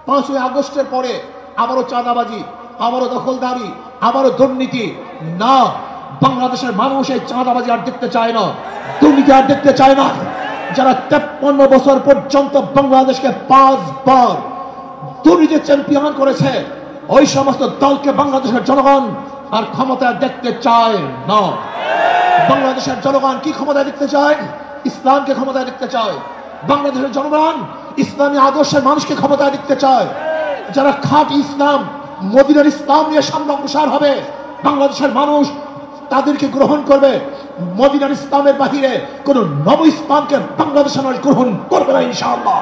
5ই আগস্টের পরে আবারও চাঁদাবাজি, আবারও দখলদারি, আবারও দুর্নীতি। না, বাংলাদেশের মানুষ এই চাঁদাবাজি আর দেখতে চায় না, দুর্নীতি আর দেখতে চায় না। যারা 53 বছর পর্যন্ত বাংলাদেশকে 5 বার দুর্নীতি চ্যাম্পিয়ন করেছে, ওই সমস্ত দলকে বাংলাদেশের জনগণ আর ক্ষমতায় দেখতে চায় না। বাংলাদেশের জনগণ কি ক্ষমতায় দেখতে চায়? ইসলামকে ক্ষমতায় দেখতে চায়। বাংলাদেশের জনগণ ইসলামী আদর্শের মানুষকে ক্ষমতায় দেখতে চায়। যারা খাঁটি ইসলাম, মদিনার ইসলাম নিয়ে সামনে অগ্রসর হবে, বাংলাদেশের মানুষ তাদেরকে গ্রহণ করবে। মদিনার ইসলামের বাহিরে কোন নব ইসলামকে বাংলাদেশের মানুষ গ্রহণ করবে না ইনশাআল্লাহ।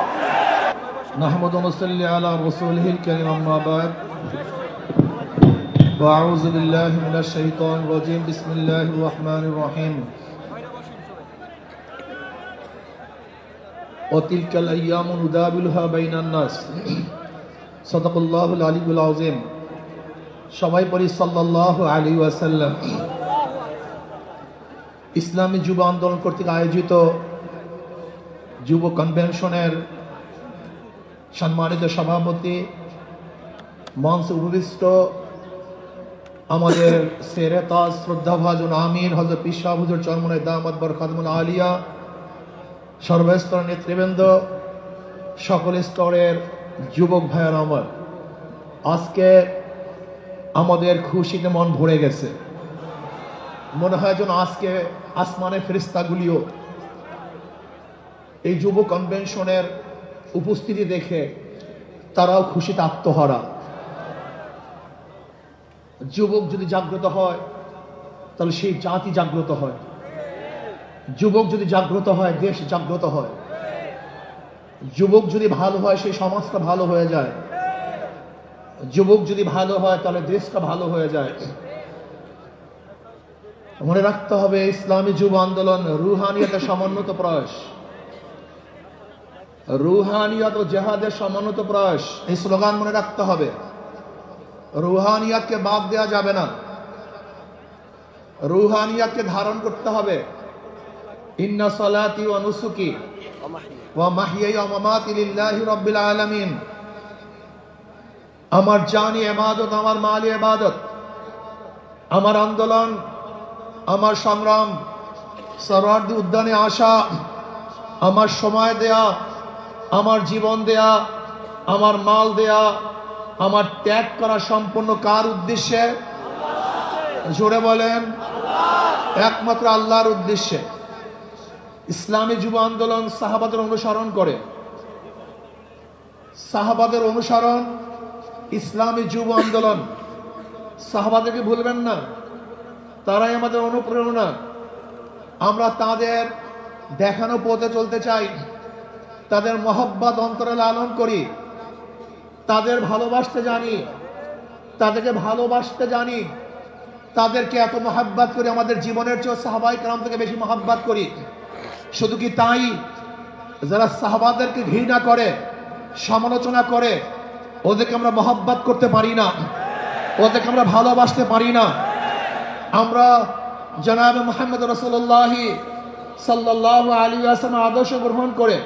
নাহমাদু ওয়া নুসাল্লি আলা রাসূলিহিল কারীম, আম্মা বা'দ। আউযু বিল্লাহি মিনাশ শাইতানির রাজীম। বিসমিল্লাহির রহমানির রহিম। ওয়া তিলকাল আইয়ামু নুদাবিলুহা বাইনান নাস। সাদাকাল্লাহুল আলিয়্যুল আযীম। সবাই পড়ি সাল্লাল্লাহু আলাইহি ওয়াসাল্লাম। ইসলামী যুব আন্দোলন কর্তৃক আয়োজিত যুব কনভেনশনের সম্মানিত সভাপতি, মঞ্চে উপবিষ্ট আমাদের সেরে তাজ শ্রদ্ধাভাজন আমির হযরত পীর সাহেব হুজুর চরমনাই দামাত বরকাতুল আলিয়া, সর্বস্তরের নেতৃবৃন্দ, সকল স্তরের যুবক ভাইয়ের আমার, আজকে আমাদের খুশিতে মন ভরে গেছে। মনে হয় যেন আজকে আসমানের ফেরেশতাগুলিও এই যুব কনভেনশনের উপস্থিতি দেখে তারাও খুশিতে আত্মহারা। যুবক যদি জাগ্রত হয় তাহলে সেই জাতি জাগ্রত হয়। যুবক যদি জাগ্রত হয় দেশ জাগ্রত হয়। যুবক যদি ভালো হয় সেই সমাজটা ভালো হয়ে যায়। যুবক যদি ভালো হয় তাহলে দেশটা ভালো হয়ে যায়। মনে রাখতে হবে, ইসলামী যুব আন্দোলন রুহানিয়তের সমন্বিত প্রয়াস, রুহানিয়ত ও জেহাদের সমন্বিত প্রয়াস। এই স্লোগান মনে রাখতে হবে। রুহানিয়তকে বাদ দেওয়া যাবে না, রুহানিয়তকে ধারণ করতে হবে। ইন্না সালাতি ওয়া নুসুকি ওয়া মাহইয়ায়া ওয়া মামাতি লিল্লাহি রাব্বিল আলামিন। আমার জানি ইবাদত, আমার মালি ইবাদত, আমার আন্দোলন, আমার সংগ্রাম, সরওয়ার্দী উদ্যানে আসা, আমার সময় দেয়া, আমার জীবন দেয়া, আমার মাল দেয়া, আমার ত্যাগ করা সম্পূর্ণ কার উদ্দেশ্যে? জোরে বলেন, একমাত্র আল্লাহর উদ্দেশ্যে। ইসলামী যুব আন্দোলন সাহাবাদের অনুসরণ করে। সাহাবাদের অনুসরণ ইসলামী যুব আন্দোলন। সাহাবাদেরকে ভুলবেন না, তারাই আমাদের অনুপ্রেরণা। আমরা তাদের দেখানো পথে চলতে চাই, তাদের মহব্বত অন্তরে লালন করি, তাদের ভালোবাসতে জানি, তাদেরকে ভালোবাসতে জানি, তাদেরকে এত মহব্বত করি আমাদের জীবনের চেয়ে সাহাবায়ে কেরাম থেকে বেশি মহব্বত করি। শুধু কি তাই, যারা সাহাবাদেরকে ঘৃণা করে, সমালোচনা করে, ওদেরকে আমরা মহব্বত করতে পারি না, ওদেরকে আমরা ভালোবাসতে পারি না। আমরা জনাব মুহাম্মদ রাসূলুল্লাহ সাল্লাল্লাহু আলাইহি ওয়াসাল্লাম আদর্শ গ্রহণ করে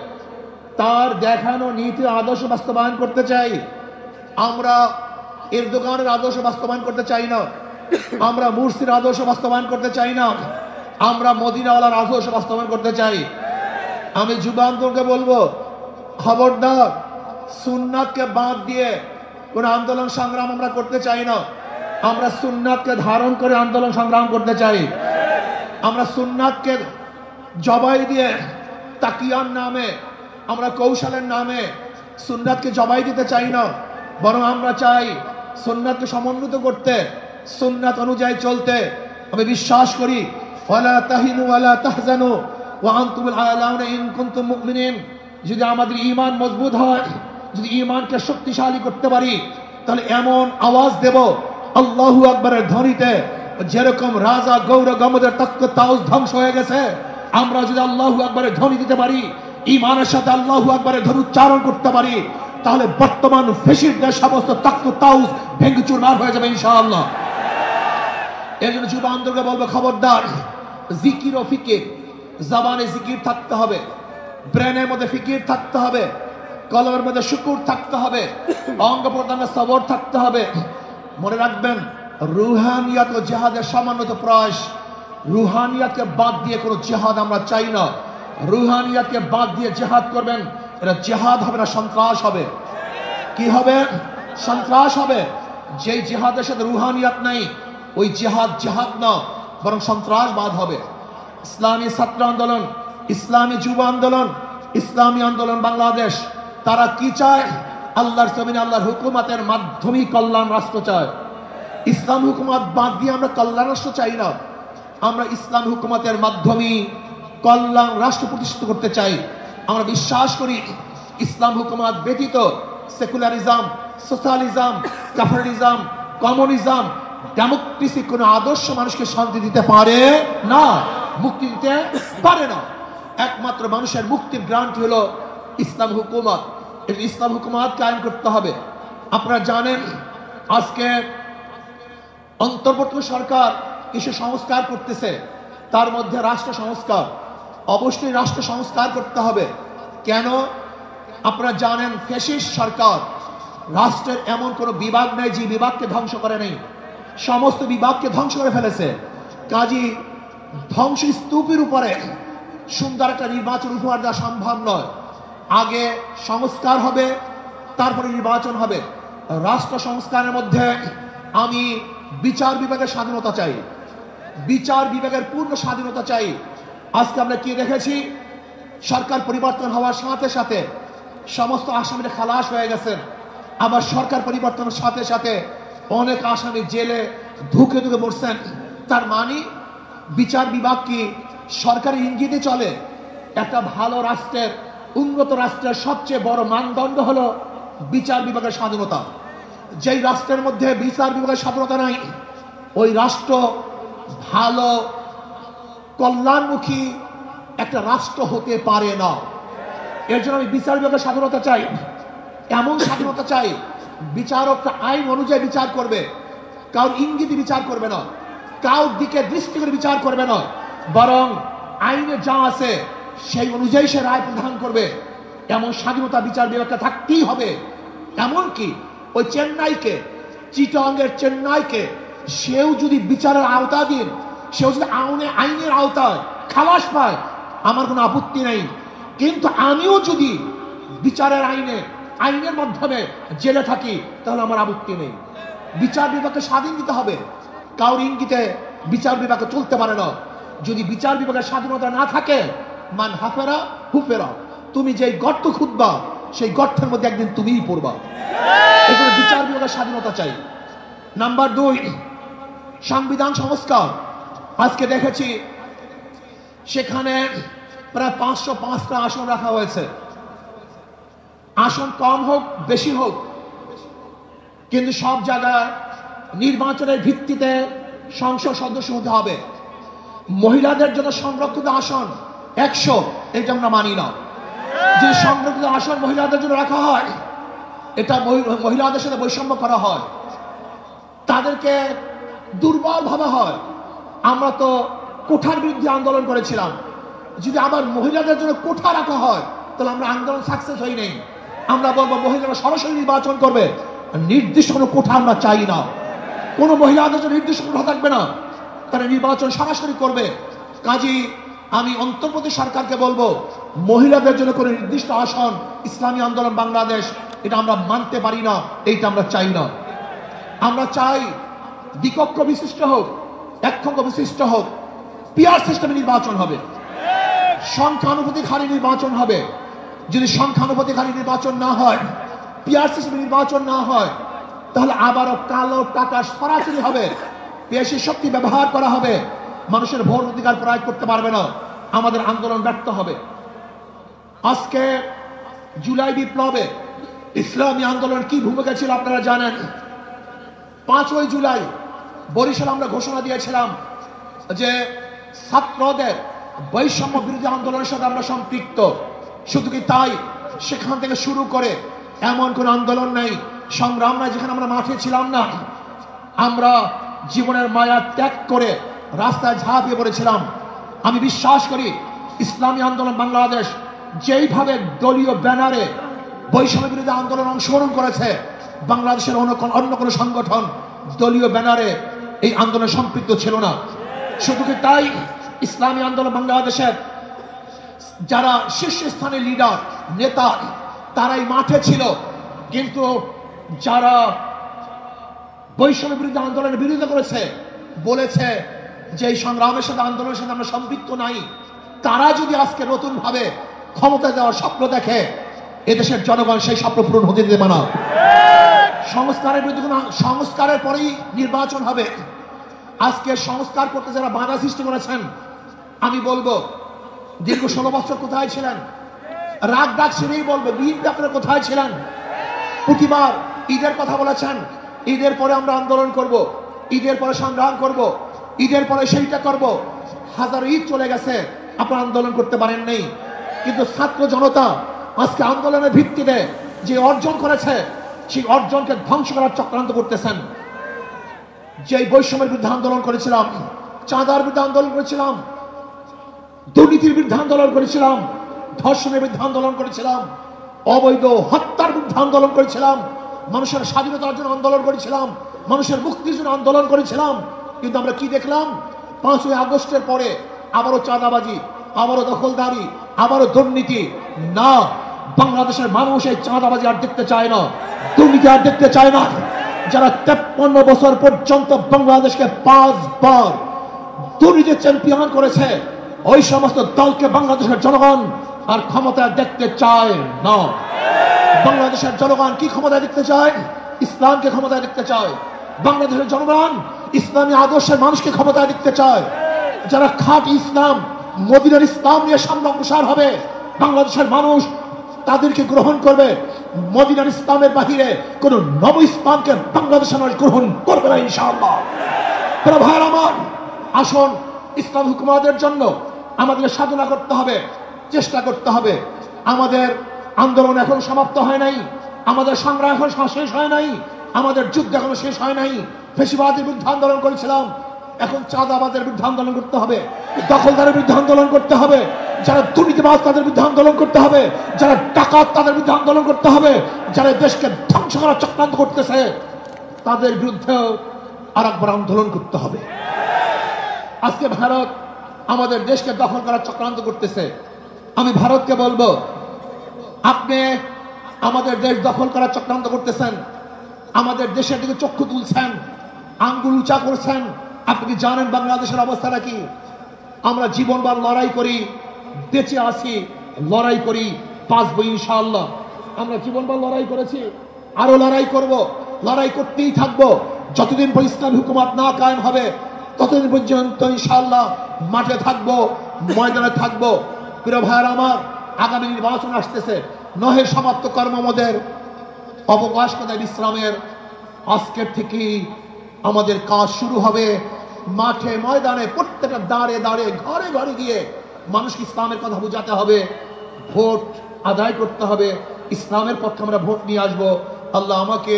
তার দেখানো নীতি আদর্শ বাস্তবায়ন করতে চাই। আমরা এরদোগানের আদর্শ বাস্তবায়ন করতে চাই না, আমরা মুরসির আদর্শ বাস্তবায়ন করতে চাই না, আমরা মদিনাওয়ালার আদর্শ বাস্তবায়ন করতে চাই। আমি যুব আন্দোলনকে বলবো, খবরদার, সুন্নাতকে বাদ দিয়ে কোন আন্দোলন সংগ্রাম আমরা করতে চাই না। আমরা সুন্নাতকে ধারণ করে আন্দোলন সংগ্রাম করতে চাই। আমরা সুন্নাতকে জবাই দিয়ে তাকিয়ার নামে, আমরা কৌশলের নামে সুন্নাতকে জবাই দিতে চাই না, বরং আমরা চাই সুন্নাতকে সমন্বিত করতে, সুন্নাত অনুযায়ী চলতে। আমি বিশ্বাস করি, ওয়ালা তাহিনু ওয়ালা তাহজানু ওয়া আনতুমুল আ'লাউনা ইন কুনতুম মুমিনিন। যদি আমাদের ঈমান মজবুত হয়, যদি ঈমানকে শক্তিশালী করতে পারি, তাহলে এমন আওয়াজ দেব আল্লাহু আকবারের ধ্বনিতে, যেরকম রাজা গৌর গমদের তক্ত তাউস ধ্বংস হয়ে গেছে, আমরা যদি আল্লাহু আকবারের ধ্বনি দিতে পারি, ঈমানের সাথে আল্লাহু আকবারের ধ্বনি উচ্চারণ করতে পারি, তাহলে বর্তমান ফেসিস্টদের সমস্ত তক্ত তাউস ভেঙে চুরমার হয়ে যাবে ইনশাআল্লাহ। এর জন্য যুব আন্দোলনকে বলবো, খবরদার, জিকির ও ফিকির, জবানে জিকির থাকতে হবে, ব্রেনের মধ্যে ফিকির থাকতে হবে, কলমের মধ্যে শুকুর থাকতে হবে, অঙ্গ প্রত্যঙ্গে সবর থাকতে হবে। মনে রাখবেন, রুহানিয়াত ও জিহাদের সামান্যত প্রয়াস। রুহানিয়াতকে বাদ দিয়ে কোনো জিহাদ আমরা চাই না। রুহানিয়াতকে বাদ দিয়ে জিহাদ করবেন, এটা জিহাদ হবে না, সন্ত্রাস হবে। কি হবে? সন্ত্রাস হবে। যেই জিহাদের সাথে রুহানিয়াত নাই, ওই জিহাদ জিহাদ না, বরং সন্ত্রাসবাদ হবে। ইসলামী ছাত্র আন্দোলন, ইসলামী যুব আন্দোলন, ইসলামী আন্দোলন বাংলাদেশ, তারা কি চায়? আল্লাহর জমিনে আল্লাহর হুকুমতের মাধ্যমে কল্যাণ রাষ্ট্র চায়। ইসলাম হুকুমত বাদ দিয়ে আমরা কল্যাণ রাষ্ট্র চাই না। আমরা ইসলাম হুকুমতের মাধ্যমে কল্যাণ রাষ্ট্র প্রতিষ্ঠিত করতে চাই। আমরা বিশ্বাস করি ইসলাম হুকুমত ব্যতীত secularism, socialism, capitalism, communism, democracy কোন আদর্শ মানুষকে শান্তি দিতে পারে না, মুক্তি দিতে পারে না। একমাত্র মানুষের মুক্তির গ্রান্টি হলো ইসলাম হুকুমত। এই ইসলাম হুকুমত কায়েম করতে হবে। আপনারা জানেন আজকে অন্তর্বর্তী সরকার কিছু সংস্কার করতেছে, তার মধ্যে রাষ্ট্র সংস্কার। অবশ্যই রাষ্ট্র সংস্কার করতে হবে। কেন? আপনারা জানেন ফ্যাসিস্ট সরকার, রাষ্ট্রের এমন কোন বিভাগ নাই যে বিভাগকে ধ্বংস করে নেই, সমস্ত বিভাগকে ধ্বংস করে ফেলেছে। কাজী ধ্বংস স্তূপের উপরে সুন্দর একটা নির্বাচন উপহার দেওয়া সম্ভব নয়। আগে সংস্কার হবে, তারপরে নির্বাচন হবে। রাষ্ট্র সংস্কারের মধ্যে আমি বিচার বিভাগের স্বাধীনতা চাই, বিচার বিভাগের পূর্ণ স্বাধীনতা চাই। আজকে আমরা কি দেখেছি? সরকার পরিবর্তন হওয়ার সাথে সাথে সমস্ত আসামিরা খালাস হয়ে গেছেন। আবার সরকার পরিবর্তনের সাথে সাথে অনেক আসামি জেলে ধুকে ধুকে মরছেন। তার মানে বিচার বিভাগ কি সরকারি ইঙ্গিতে চলে? একটা ভালো রাষ্ট্রের, উন্নত রাষ্ট্রের সবচেয়ে বড় মানদণ্ড হলো বিচার বিভাগের স্বাধীনতা। যেই রাষ্ট্রের মধ্যে বিচার বিভাগের স্বাধীনতা নাই, ওই রাষ্ট্র ভালো কল্যাণমুখী একটা রাষ্ট্র হতে পারে না। এর জন্য আমি বিচার বিভাগের স্বাধীনতা চাই। এমন স্বাধীনতা চাই, বিচারকটা আইন অনুযায়ী বিচার করবে, কারোর ইঙ্গিতে বিচার করবে না, কারোর দিকে দৃষ্টি করে বিচার করবে না, বরং আইনে যা আছে সেই অনুযায়ী সে রায় প্রদান করবে। এমন স্বাধীনতা বিচার বিভাগটা থাকতেই হবে। এমনকি ওই চেন্নাইকে, চিটাগাংয়ের চেন্নাইকে, সেও যদি বিচারের আওতাধীন, সেও যদি আইনের আওতায় খালাস পায়, আমার কোনো আপত্তি নেই। কিন্তু আমিও যদি বিচারের আইনের মাধ্যমে জেলে থাকি, তাহলে আমার আপত্তি নেই। বিচার বিভাগকে স্বাধীন দিতে হবে, কারোর ইঙ্গিতে বিচার বিভাগে চলতে পারে না। যদি বিচার বিভাগের স্বাধীনতা না থাকে, মান হাফেরা হুফেরা, তুমি যেই গর্ত খুঁজবা সেই গর্তের মধ্যে একদিন তুমিই পড়বা। এই জন্য বিচার বিভাগের স্বাধীনতা চাই। নাম্বার 2, সংবিধান সংস্কার। আজকে দেখেছি সেখানে প্রায় 505টা আসন রাখা হয়েছে। আসন কম হোক বেশি হোক, কিন্তু সব জায়গায় নির্বাচনের ভিত্তিতে সংসদ সদস্য হতে হবে। মহিলাদের জন্য সংরক্ষিত আসন 100, এটা আমরা মানি না। যে সংরক্ষিত আসন মহিলাদের জন্য রাখা হয়, এটা মহিলাদের সাথে বৈষম্য করা হয়, তাদেরকে দুর্বল ভাবা হয়। আমরা তো কোঠার বিরুদ্ধে আন্দোলন করেছিলাম। যদি আবার মহিলাদের জন্য কোঠা রাখা হয়, তাহলে আমরা আন্দোলন সাকসেস হই নাই। আমরা বলবো মহিলারা সরাসরি নির্বাচন করবে, নির্দিষ্ট কোনো কোঠা আমরা চাই না। কোনো মহিলাদের জন্য নির্দিষ্ট কোঠা থাকবে না, তারা নির্বাচন সরাসরি করবে। কাজী আমি অন্তর্বর্তী সরকারকে বলবো, মহিলাদের জন্য কোনো নির্দিষ্ট আসন ইসলামী আন্দোলন বাংলাদেশ, এটা আমরা মানতে পারি না, এইটা আমরা চাই না। আমরা চাই দ্বিকক্ষ বিশিষ্ট হোক, এককক্ষ বিশিষ্ট হোক, পিয়ার সিস্টেমে নির্বাচন হবে, সংখ্যানুপাতিক হারে নির্বাচন হবে। যদি সংখ্যানুপাতিক হারে নির্বাচন না হয়, পিয়ার সিস্টেমে নির্বাচন না হয়, তাহলে আবারও কালো টাকা সরাসরি হবে, পেশি শক্তি ব্যবহার করা হবে, মানুষের ভোট অধিকার প্রয়োগ করতে পারবে না, আমাদের আন্দোলন ব্যর্থ হবে। আজকে জুলাই বিপ্লবে ইসলামী আন্দোলন কি ভূমিকা ছিল আপনারা জানেন। 5ই জুলাই বরিশাল আমরা ঘোষণা দিয়েছিলাম যে ছাত্রদের বৈষম্য বিরোধী আন্দোলনের সাথে আমরা সম্পৃক্ত। শুধু কি তাই, সেখান থেকে শুরু করে এমন কোন আন্দোলন নাই, সংগ্রাম নাই যেখানে আমরা মাঠে ছিলাম না। আমরা জীবনের মায়া ত্যাগ করে রাস্তায় ঝাঁপিয়ে পড়েছিলাম। আমি বিশ্বাস করি ইসলামী আন্দোলন বাংলাদেশ যেইভাবে দলীয় ব্যানারে বৈষম্য বিরোধী আন্দোলনে অংশগ্রহণ করেছে, বাংলাদেশের অন্য কোনো সংগঠন দলীয় ব্যানারে এই আন্দোলনে সম্পৃক্ত ছিল না। শুধু কি তাই, ইসলামী আন্দোলন বাংলাদেশের যারা শীর্ষস্থানীয় লিডার নেতা তারাই মাঠে ছিল, কিন্তু যারা বৈষম্য বিরোধী আন্দোলনের বিরোধিতা করেছে, বলেছে যে এই সংগ্রামের সাথে আন্দোলনের সাথে আমরা সম্পৃক্ত নাই, তারা যদি আজকে নতুন ভাবে ক্ষমতা দেওয়ার স্বপ্ন দেখে, এদেশের জনগণ সেই স্বপ্ন পূরণ হতে দেবে না। সংস্কারের বিরুদ্ধে সংস্কারের পরেই নির্বাচন হবে। আজকে সংস্কার করতে যারা বাধা সৃষ্টি করেছেন, আমি বলবো দীর্ঘ 16 বছর কোথায় ছিলেন? রাগ ডাক সেরেই বলবে বিএনপি আপনারা কোথায় ছিলেন? প্রতিবার ঈদের কথা বলেছেন, ঈদের পরে আমরা আন্দোলন করব, ঈদের পরে সংগ্রাম করব, ঈদের পরে সেইটা করব। হাজার ঈদ চলে গেছে, আপনারা আন্দোলন করতে পারেন নাই। কিন্তু ছাত্র জনতা আজকে আন্দোলনের ভিত্তিতে যে অর্জন করেছে, সেই অর্জনকে ধ্বংস করার চক্রান্ত করতেছেন। যে বৈষম্যের বিরুদ্ধে আন্দোলন করেছিলাম, চাঁদার বিরুদ্ধে আন্দোলন করেছিলাম, দুর্নীতির বিরুদ্ধে আন্দোলন করেছিলাম, ধর্ষণের বিরুদ্ধে আন্দোলন করেছিলাম, অবৈধ হত্যার বিরুদ্ধে আন্দোলন করেছিলাম, মানুষের স্বাধীনতার জন্য আন্দোলন করেছিলাম, মানুষের মুক্তির জন্য আন্দোলন করেছিলাম। কিন্তু আমরা কি দেখলাম? 5ই আগস্টের পরে আবারও চাঁদাবাজি, আবারও দখলদারি, আবারও দুর্নীতি। না, বাংলাদেশের মানুষ এই চাঁদাবাজি আর দেখতে চায় না, দুর্নীতি আর দেখতে চায় না। যারা 53 বছর পর্যন্ত বাংলাদেশকে 5 বার দুর্নীতি চ্যাম্পিয়ন করেছে, ওই সমস্ত দলকে বাংলাদেশের জনগণ আর ক্ষমতায় দেখতে চায় না। বাংলাদেশের জনগণ কি ক্ষমতায় দেখতে চায়? ইসলামকে ক্ষমতায় দেখতে চায়। বাংলাদেশের জনগণ ইসলামী আদর্শের মানুষকে ক্ষমতায় দেখতে চায়। যারা খাঁটি ইসলাম, মদিনার ইসলাম নিয়ে সামনে অগ্রসর হবে, বাংলাদেশের মানুষ তাদেরকে গ্রহণ করবে। মদিনার ইসলামের বাহিরে কোন নব ইসলামকে বাংলাদেশের মানুষ গ্রহণ করবে না ইনশাআল্লাহ। ভাইরা আমার, আসুন ইসলাম হুকুমাতের জন্য আমাদের সাধনা করতে হবে, চেষ্টা করতে হবে। আমাদের আন্দোলন এখন সমাপ্ত হয় নাই, আমাদের সংগ্রাম এখন শেষ হয় নাই, আমাদের যুদ্ধ এখনো শেষ হয় নাই। ফ্যাসিবাদের বিরুদ্ধে আন্দোলন করেছিলাম, এখন চাঁদাবাজের বিরুদ্ধে আন্দোলন করতে হবে, দখলদারের বিরুদ্ধে আন্দোলন করতে হবে, যারা দুর্নীতিবাজ তাদের বিরুদ্ধে আন্দোলন করতে হবে, যারা ডাকাত তাদের বিরুদ্ধে আন্দোলন করতে হবে, যারা দেশকে ধ্বংস করার চক্রান্ত করতেছে তাদের বিরুদ্ধেও আরেকবার আন্দোলন করতে হবে। আজকে ভারত আমাদের দেশকে দখল করার চক্রান্ত করতেছে। আমি ভারতকে বলবো, আপনি আমাদের দেশ দখল করার চক্রান্ত করতেছেন, আমাদের দেশের দিকে চক্ষু তুলছেন, আঙ্গুল উঁচা করছেন। আপনি কি জানেন বাংলাদেশের অবস্থাটা কি? আমরা জীবনবার লড়াই করি, বেঁচে আছি, লড়াই করি, বাঁচবো ইনশাআল্লাহ। আমরা জীবনবার লড়াই করেছি, আরো লড়াই করব, লড়াই করতেই থাকবো। যতদিন পর্যন্ত ইসলামী হুকুমত না কায়েম হবে, ততদিন পর্যন্ত ইনশাআল্লাহ মাঠে থাকবো, ময়দানে থাকবো। প্রিয় ভাইয়েরা আমার, আগামী নির্বাচন আসতেছে, নহে সমাপ্ত কর্ম আমাদের অবকাশ কোথায় বিশ্রামের। আজকের থেকেই আমাদের কাজ শুরু হবে। মাঠে ময়দানে প্রত্যেকটা দাঁড়ে দাঁড়ে ঘরে ঘরে গিয়ে মানুষকে ইসলামের কথা বোঝাতে হবে, ভোট আদায় করতে হবে, ইসলামের পক্ষে আমরা ভোট নিয়ে আসবো। আল্লাহ আমাকে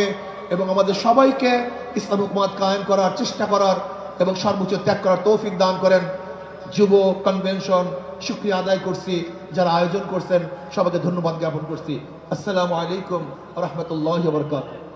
এবং আমাদের সবাইকে ইসলাম হুকুমত কায়েম করার চেষ্টা করার এবং সর্বোচ্চ ত্যাগ করার তৌফিক দান করেন। যুব কনভেনশন শুকরিয়া আদায় করছি, যারা আয়োজন করছেন সবাইকে ধন্যবাদ জ্ঞাপন করছি। আসসালামু আলাইকুম ওয়া রাহমাতুল্লাহি ওয়া বারাকাতুহু।